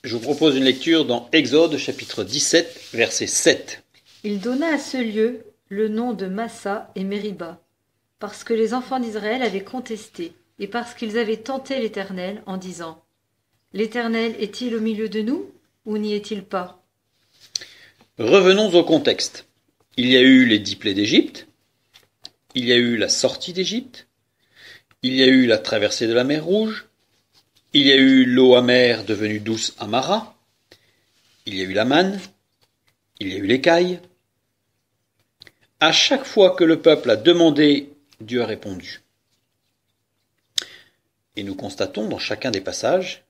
Je vous propose une lecture dans Exode chapitre 17, verset 7. Il donna à ce lieu le nom de Massa et Mériba, parce que les enfants d'Israël avaient contesté, et parce qu'ils avaient tenté l'Éternel en disant : L'Éternel est-il au milieu de nous, ou n'y est-il pas ? Revenons au contexte. Il y a eu les 10 plaies d'Égypte, il y a eu la sortie d'Égypte, il y a eu la traversée de la mer Rouge, il y a eu l'eau amère devenue douce à Mara, il y a eu la manne, il y a eu l'écaille. À chaque fois que le peuple a demandé, Dieu a répondu. Et nous constatons dans chacun des passages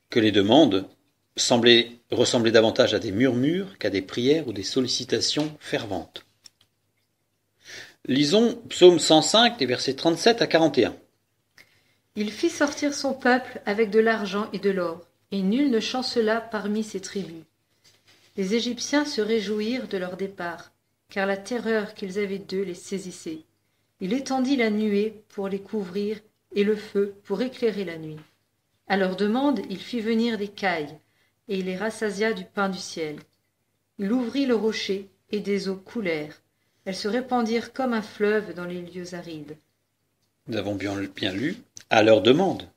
que les demandes ressemblaient davantage à des murmures qu'à des prières ou des sollicitations ferventes. Lisons Psaume 105, des versets 37 à 41. Il fit sortir son peuple avec de l'argent et de l'or, et nul ne chancela parmi ses tribus. Les Égyptiens se réjouirent de leur départ, car la terreur qu'ils avaient d'eux les saisissait. Il étendit la nuée pour les couvrir et le feu pour éclairer la nuit. À leur demande, il fit venir des cailles, et il les rassasia du pain du ciel. Il ouvrit le rocher, et des eaux coulèrent. Elles se répandirent comme un fleuve dans les lieux arides. Nous avons bien lu, à leur demande.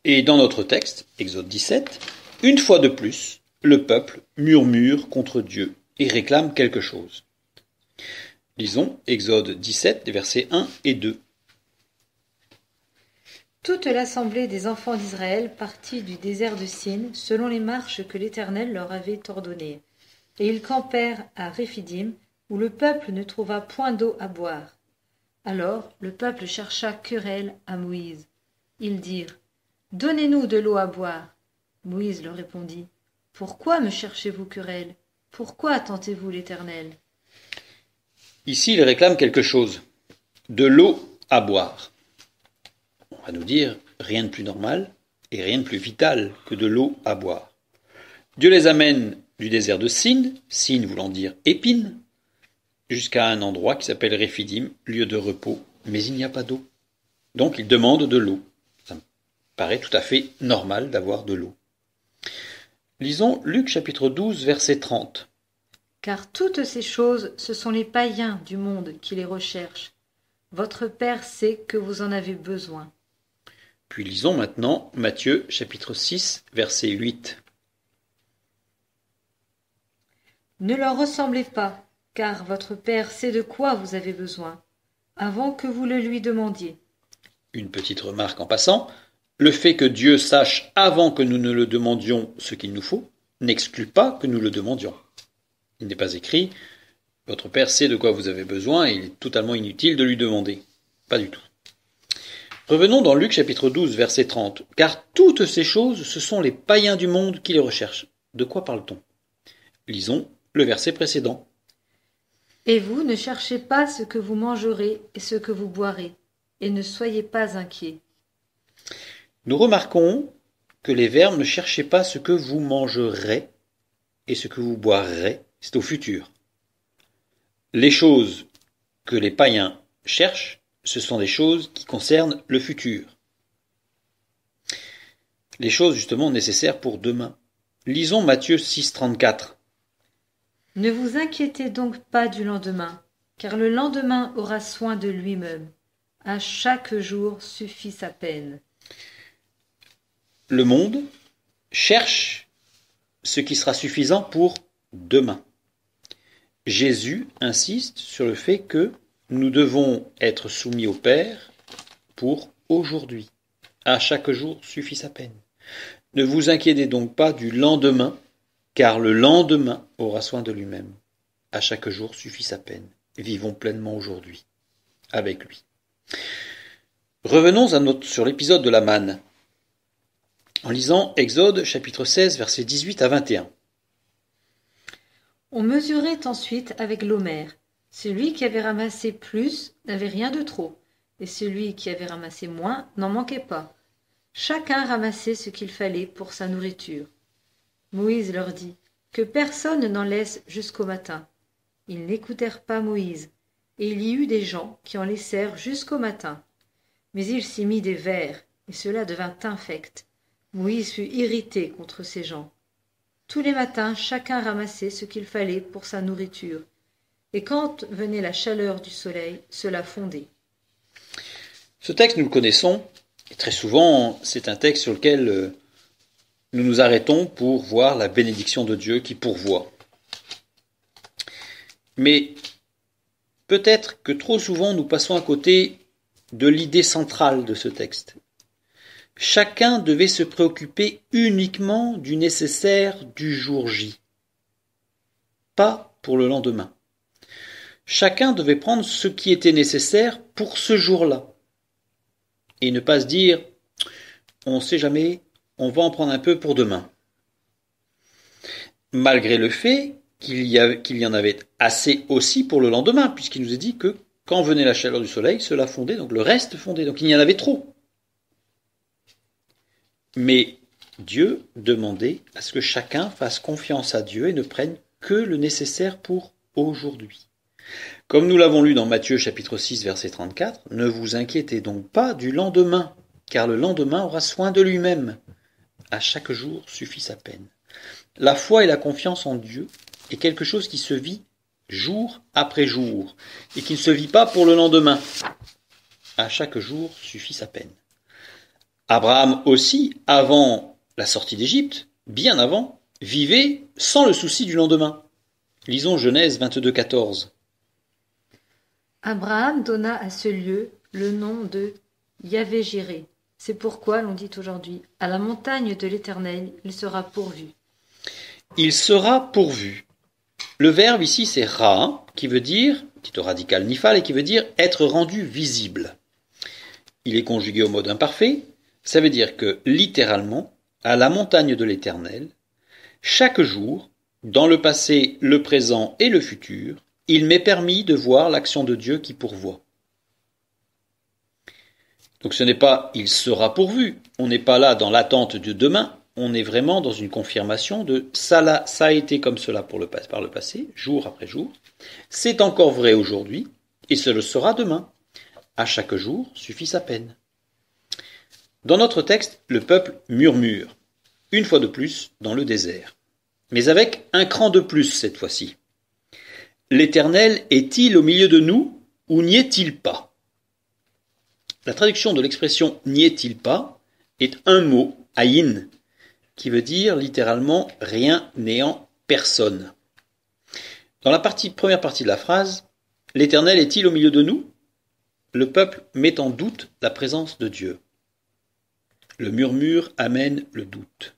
Et dans notre texte, Exode 17, une fois de plus, le peuple murmure contre Dieu et réclame quelque chose. Lisons Exode 17, des versets 1 et 2. Toute l'assemblée des enfants d'Israël partit du désert de Sin selon les marches que l'Éternel leur avait ordonnées. Et ils campèrent à Réphidim, où le peuple ne trouva point d'eau à boire. Alors le peuple chercha querelle à Moïse. Ils dirent : Donnez-nous de l'eau à boire. Moïse leur répondit : Pourquoi me cherchez-vous querelle ? Pourquoi tentez-vous l'Éternel ? Ici, il réclame quelque chose, de l'eau à boire. On va nous dire, rien de plus normal et rien de plus vital que de l'eau à boire. Dieu les amène du désert de Sin, Sin voulant dire épine, jusqu'à un endroit qui s'appelle Réphidim, lieu de repos, mais il n'y a pas d'eau. Donc ils demandent de l'eau. Ça me paraît tout à fait normal d'avoir de l'eau. Lisons Luc chapitre 12, verset 30. Car toutes ces choses, ce sont les païens du monde qui les recherchent. Votre Père sait que vous en avez besoin. Puis lisons maintenant Matthieu chapitre 6, verset 8. Ne leur ressemblez pas, car votre Père sait de quoi vous avez besoin, avant que vous le lui demandiez. Une petite remarque en passant, le fait que Dieu sache avant que nous ne le demandions ce qu'il nous faut, n'exclut pas que nous le demandions. Il n'est pas écrit « Votre Père sait de quoi vous avez besoin et il est totalement inutile de lui demander ». Pas du tout. Revenons dans Luc chapitre 12, verset 30. « Car toutes ces choses, ce sont les païens du monde qui les recherchent. » De quoi parle-t-on ? Lisons le verset précédent. « Et vous ne cherchez pas ce que vous mangerez et ce que vous boirez, et ne soyez pas inquiets. » Nous remarquons que les verbes ne cherchez pas ce que vous mangerez et ce que vous boirez, c'est au futur. Les choses que les païens cherchent, ce sont des choses qui concernent le futur. Les choses justement nécessaires pour demain. Lisons Matthieu 6, 34. « Ne vous inquiétez donc pas du lendemain, car le lendemain aura soin de lui-même. À chaque jour suffit sa peine. » Le monde cherche ce qui sera suffisant pour demain. Jésus insiste sur le fait que nous devons être soumis au Père pour aujourd'hui. À chaque jour suffit sa peine. Ne vous inquiétez donc pas du lendemain, car le lendemain aura soin de lui-même. À chaque jour suffit sa peine. Vivons pleinement aujourd'hui avec lui. Revenons sur l'épisode de la manne, en lisant Exode chapitre 16, versets 18 à 21. On mesurait ensuite avec l'homère. Celui qui avait ramassé plus n'avait rien de trop, et celui qui avait ramassé moins n'en manquait pas. Chacun ramassait ce qu'il fallait pour sa nourriture. Moïse leur dit que personne n'en laisse jusqu'au matin. Ils n'écoutèrent pas Moïse, et il y eut des gens qui en laissèrent jusqu'au matin. Mais il s'y mit des vers, et cela devint infect. Moïse fut irrité contre ces gens. Tous les matins, chacun ramassait ce qu'il fallait pour sa nourriture, et quand venait la chaleur du soleil, cela fondait. Ce texte, nous le connaissons, et très souvent, c'est un texte sur lequel nous nous arrêtons pour voir la bénédiction de Dieu qui pourvoit. Mais peut-être que trop souvent, nous passons à côté de l'idée centrale de ce texte. Chacun devait se préoccuper uniquement du nécessaire du jour J, pas pour le lendemain. Chacun devait prendre ce qui était nécessaire pour ce jour-là, et ne pas se dire « on ne sait jamais, on va en prendre un peu pour demain ». Malgré le fait qu'il y en avait assez aussi pour le lendemain, puisqu'il nous est dit que quand venait la chaleur du soleil, cela fondait, donc le reste fondait, donc il y en avait trop. Mais Dieu demandait à ce que chacun fasse confiance à Dieu et ne prenne que le nécessaire pour aujourd'hui. Comme nous l'avons lu dans Matthieu chapitre 6 verset 34, « Ne vous inquiétez donc pas du lendemain, car le lendemain aura soin de lui-même. À chaque jour suffit sa peine. » La foi et la confiance en Dieu est quelque chose qui se vit jour après jour et qui ne se vit pas pour le lendemain. À chaque jour suffit sa peine. Abraham aussi, avant la sortie d'Égypte, bien avant, vivait sans le souci du lendemain. Lisons Genèse 22, 14. Abraham donna à ce lieu le nom de Yahvé-Jiré. C'est pourquoi l'on dit aujourd'hui, à la montagne de l'Éternel, il sera pourvu. Il sera pourvu. Le verbe ici c'est ra, qui veut dire, titre radical nifal, et qui veut dire être rendu visible. Il est conjugué au mode imparfait. Ça veut dire que, littéralement, à la montagne de l'Éternel, chaque jour, dans le passé, le présent et le futur, il m'est permis de voir l'action de Dieu qui pourvoit. Donc ce n'est pas « il sera pourvu », on n'est pas là dans l'attente de demain, on est vraiment dans une confirmation de « ça a été comme cela par le passé, jour après jour, c'est encore vrai aujourd'hui, et ce le sera demain. À chaque jour suffit sa peine. » Dans notre texte, le peuple murmure, une fois de plus, dans le désert. Mais avec un cran de plus cette fois-ci. L'Éternel est-il au milieu de nous ou n'y est-il pas? La traduction de l'expression « n'y est-il pas » est un mot, aïn, qui veut dire littéralement « rien, néant, personne ». Dans la première partie de la phrase, « L'Éternel est-il au milieu de nous ?» le peuple met en doute la présence de Dieu. Le murmure amène le doute.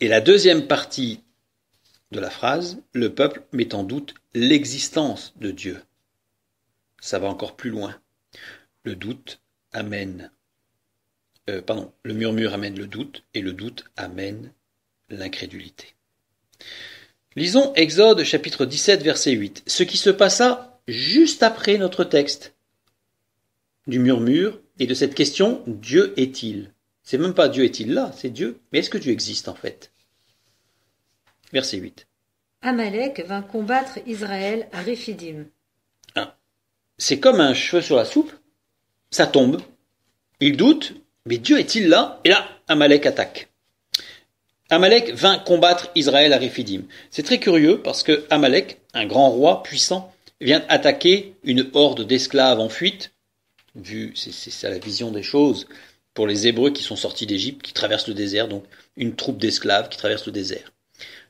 Et la deuxième partie de la phrase, le peuple met en doute l'existence de Dieu. Ça va encore plus loin. Le murmure amène le doute et le doute amène l'incrédulité. Lisons Exode chapitre 17 verset 8, ce qui se passa juste après notre texte du murmure et de cette question « Dieu est-il » C'est même pas « Dieu est-il là », c'est Dieu, mais est-ce que Dieu existe en fait? Verset 8. Amalek vint combattre Israël à Réphidim. C'est comme un cheveu sur la soupe, ça tombe, il doute, mais Dieu est-il là? Et là, Amalek attaque. Amalek vint combattre Israël à Réphidim. C'est très curieux parce que Amalek, un grand roi puissant, vient attaquer une horde d'esclaves en fuite. C'est ça la vision des choses pour les Hébreux qui sont sortis d'Égypte, qui traversent le désert, donc une troupe d'esclaves qui traverse le désert.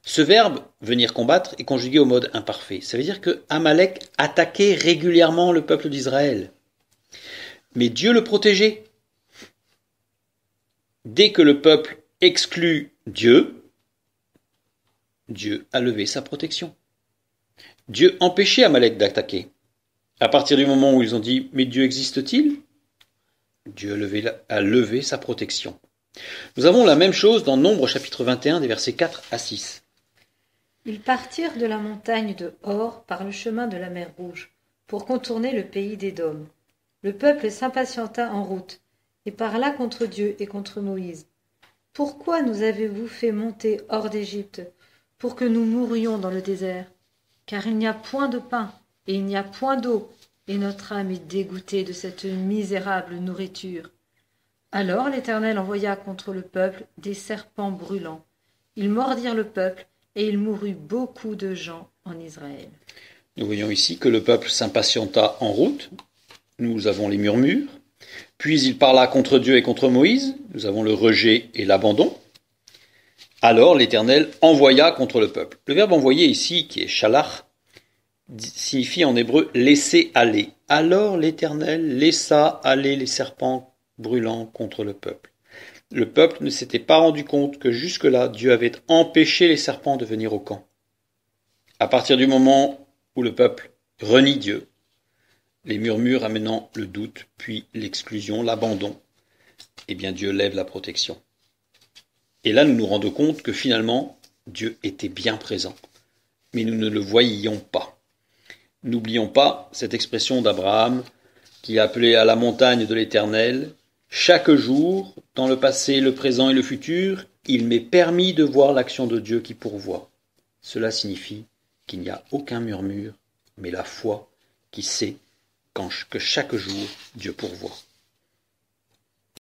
Ce verbe « venir combattre » est conjugué au mode imparfait. Ça veut dire que Amalek attaquait régulièrement le peuple d'Israël. Mais Dieu le protégeait. Dès que le peuple exclut Dieu, Dieu a levé sa protection. Dieu empêchait Amalek d'attaquer. À partir du moment où ils ont dit « Mais Dieu existe-t-il ?» Dieu a levé sa protection. Nous avons la même chose dans Nombre chapitre 21 des versets 4 à 6. Ils partirent de la montagne de Hor par le chemin de la mer Rouge, pour contourner le pays d'Édom. Le peuple s'impatienta en route, et parla contre Dieu et contre Moïse. « Pourquoi nous avez-vous fait monter hors d'Égypte, pour que nous mourions dans le désert? Car il n'y a point de pain, et il n'y a point d'eau, et notre âme est dégoûtée de cette misérable nourriture. Alors l'Éternel envoya contre le peuple des serpents brûlants. Ils mordirent le peuple, et il mourut beaucoup de gens en Israël. Nous voyons ici que le peuple s'impatienta en route. Nous avons les murmures. Puis il parla contre Dieu et contre Moïse. Nous avons le rejet et l'abandon. Alors l'Éternel envoya contre le peuple. Le verbe envoyer ici, qui est shalach, signifie en hébreu laisser aller. Alors l'Éternel laissa aller les serpents brûlants contre le peuple. Le peuple ne s'était pas rendu compte que jusque-là, Dieu avait empêché les serpents de venir au camp. À partir du moment où le peuple renie Dieu, les murmures amenant le doute, puis l'exclusion, l'abandon, eh bien Dieu lève la protection. Et là, nous nous rendons compte que finalement, Dieu était bien présent, mais nous ne le voyions pas. N'oublions pas cette expression d'Abraham qui a appelé à la montagne de l'Éternel. Chaque jour, dans le passé, le présent et le futur, il m'est permis de voir l'action de Dieu qui pourvoit. Cela signifie qu'il n'y a aucun murmure, mais la foi qui sait que chaque jour, Dieu pourvoit.